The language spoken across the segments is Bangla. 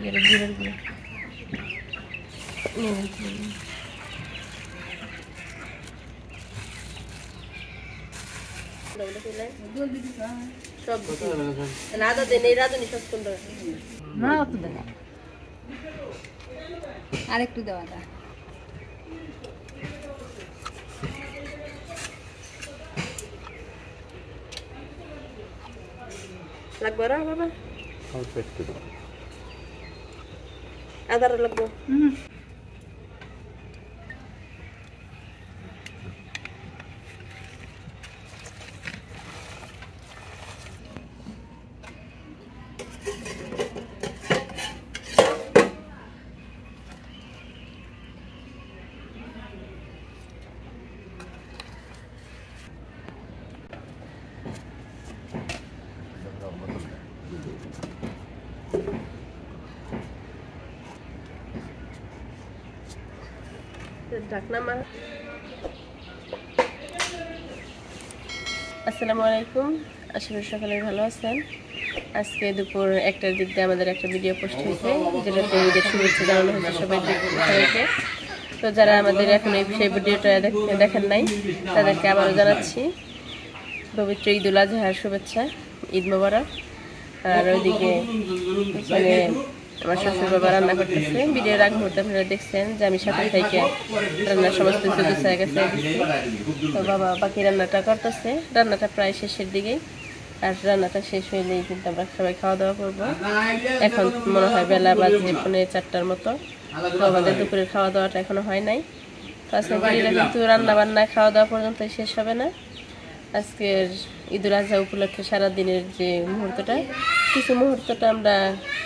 এটা জিরার গুঁড়ো সব আদা দেন এই রাঁধুনি সব সুন্দর না অত দেন আরেকটু দেওয়া দা লাগবে না বাবা আদার লাগবে আসসালামু আলাইকুম, আশা করি সকালে ভালো আছেন। আজকে দুপুর 1টার দিক দিয়ে আমাদের একটা ভিডিও পোস্ট হয়েছে, যেটাতে ঈদের শুভেচ্ছা জানানো হয়েছে সবাইকে। তো যারা আমাদের এখন সেই ভিডিওটা দেখেন নাই, তাদেরকে আবারও জানাচ্ছি পবিত্র ঈদুল আজহার শুভেচ্ছা, ঈদ মোবারক। আর ওইদিকে মানে আমার শ্বশুর বাবা রান্না করতেছে। ভিডিওর আগ মুহূর্তে আপনারা দেখছেন যে আমি সাথে থেকে রান্নার সমস্ত কিছু গুছায় গেছে। তো বাবা বাকি রান্নাটা করতেছে, রান্নাটা প্রায় শেষের দিকেই। আর রান্নাটা শেষ হইলেই কিন্তু আমরা সবাই খাওয়া দাওয়া করবো। এখন মনে হয় বেলা বাজে 4:30 মতো। তো আমাদের দুপুরের খাওয়া দাওয়াটা এখনো হয় নাই। তো আজকে কিন্তু রান্না বান্না খাওয়া দাওয়া পর্যন্ত শেষ হবে না। আজকের ঈদুল আজহা উপলক্ষে সারাদিনের যে মুহূর্তটা, কিছু মুহূর্তটা আমরা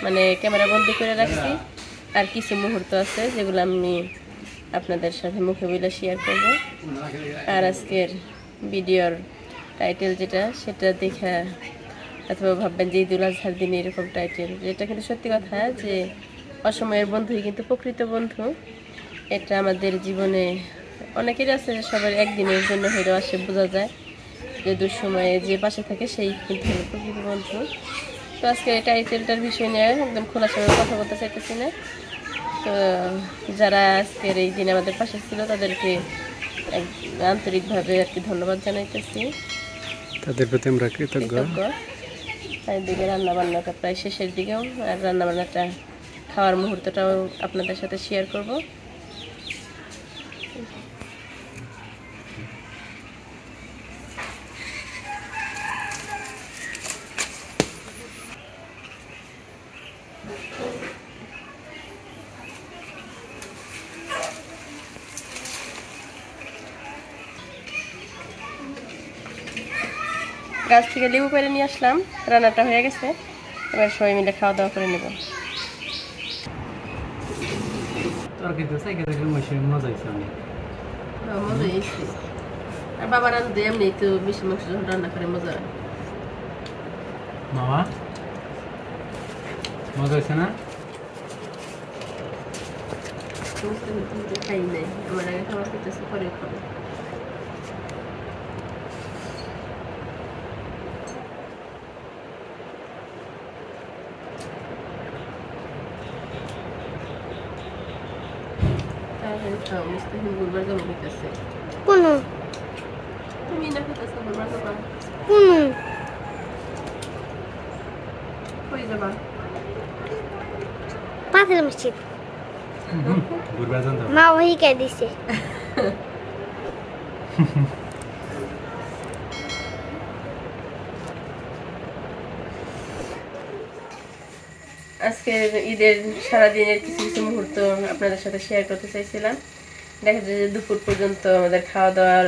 মানে ক্যামেরা বন্দি করে রাখছি, আর কিছু মুহূর্ত আছে যেগুলো আমি আপনাদের সাথে মুখে বলে শেয়ার করব। আর আজকের ভিডিওর টাইটেল যেটা, সেটা দেখা অথবা ভাববেন যে ঈদুল আজহার দিনে এরকম টাইটেল, যেটা কিন্তু সত্যি কথা যে অসময়ের বন্ধুই কিন্তু প্রকৃত বন্ধু। এটা আমাদের জীবনে অনেকেরই আছে, সবার একদিনের জন্য হলেও আসে, বোঝা যায় যে দুঃসময়ে যে পাশে থাকে সেই কিন্তু হলো প্রকৃত বন্ধু। তো আজকে এই টাইটেলটার বিষয় নিয়ে একদম খোলাসাভাবে কথা বলতে চাইতেছি না। তো যারা আজকের এই দিনে আমাদের পাশে ছিল তাদেরকে আন্তরিকভাবে আর কি ধন্যবাদ জানাইতেছি, তাদের প্রতি আমরা কৃতজ্ঞ। চারিদিকে রান্নাবান্নাটা প্রায় শেষের দিকেও, আর রান্নাবান্নাটা খাওয়ার মুহূর্তটাও আপনাদের সাথে শেয়ার করব। গাছ থেকে লেবু পেরে নিয়ে আসলাম, রান্নাটা হয়ে গেছে, এবার সবাই মিলে খাওয়া দাওয়া করে নেব। আর বাবা রান্ধে এমনি তো বেশি মাংস যখন রান্না করে মজা হয়। মামা মজা হয়েছে না? খাই নাই, আমার আগে খাবার খেতেছে, পরে খাবো। গুরবার যাবো খেতেছে কোনো, তুমি না খেতেছো গুরবার যাবা কোনো, কই যাবা? পাথর মসজিদ গুরবার যান মা ওই কে দিছে। আজকে ঈদের সারাদিনের কিছু কিছু মুহূর্ত আপনাদের সাথে শেয়ার করতে চাইছিলাম। দেখা যায় যে দুপুর পর্যন্ত আমাদের খাওয়া দাওয়ার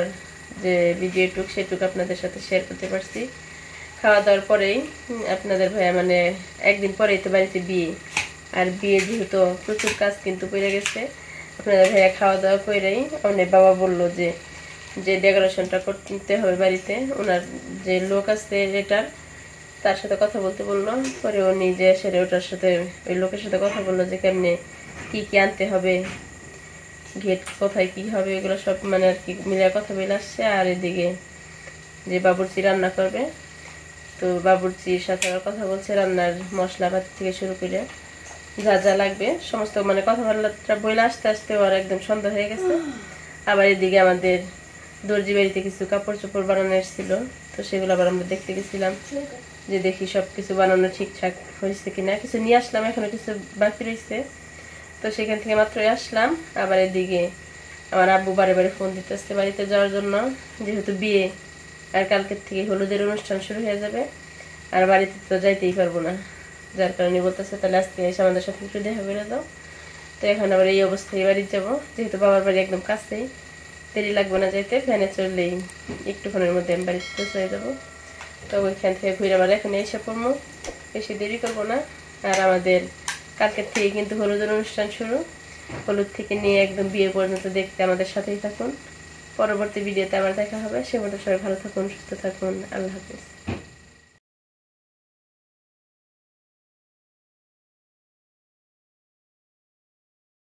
যে ভিডিওটুক সেটুক আপনাদের সাথে শেয়ার করতে পারছি। খাওয়া দাওয়ার পরেই আপনাদের ভাইয়া মানে একদিন পরেই তো বাড়িতে বিয়ে, আর বিয়ে যেহেতু প্রচুর কাজ কিন্তু পড়ে গেছে। আপনাদের ভাইয়া খাওয়া দাওয়া করেই অনেক বাবা বললো যে ডেকোরেশনটা করতে হবে বাড়িতে, ওনার যে লোক আছে এটার, তার সাথে কথা বলতে বললো। পরে ও নিজে সেরে ওটার সাথে ওই লোকের সাথে কথা বললো যে কেমনে কি কি আনতে হবে, গেট কোথায় কি হবে, এগুলো সব মানে আর কি মিলে কথা বলে আসছে। আর এদিকে যে বাবুর্চি রান্না করবে, তো বাবুর্চির সাথে কথা বলছে রান্নার মশলাপাতি থেকে শুরু করে যা যা লাগবে সমস্ত মানে কথাবার্তা বইলে আসতে আসতে ওর একদম সন্ধ্যা হয়ে গেছে। আবার এদিকে আমাদের দর্জি বাড়িতে কিছু কাপড় চোপড় বানানো এসেছিল, তো সেগুলো আবার আমরা দেখতে গেছিলাম যে দেখি সবকিছু বানানো ঠিকঠাক হয়েছে কিনা। কিছু নিয়ে আসলাম, এখনো কিছু বাকি রয়েছে, তো সেখান থেকে মাত্রই আসলাম। আবার এদিকে আমার আব্বু বারে বারে ফোন দিতে আসছে বাড়িতে যাওয়ার জন্য, যেহেতু বিয়ে আর কালকের থেকে হলুদের অনুষ্ঠান শুরু হয়ে যাবে, আর বাড়িতে তো যাইতেই পারবো না, যার কারণে বলতেছে তাহলে আজকে এসে আমাদের সাথে একটু দেখা করে দাও। তো এখন আবার এই অবস্থায় বাড়ি যাব, যেহেতু বাবার বাড়ি একদম কাছেই, দেরি লাগবে না যাইতে, ভ্যানে চললেই একটুক্ষণের মধ্যে আমি বাড়িতে চলে যাবো। তো ওইখান থেকে ঘুরে আবার এখানে এসে পড়বো, বেশি দেরি করবো না। আর আমাদের কালকের থেকে কিন্তু হলুদের অনুষ্ঠান শুরু, হলুদ থেকে নিয়ে একদম বিয়ে পর্যন্ত দেখতে আমাদের সাথেই থাকুন। পরবর্তী ভিডিওতে আবার দেখা হবে, সে মতো সবাই ভালো থাকুন, সুস্থ থাকুন, আল্লাহ হাফেজ।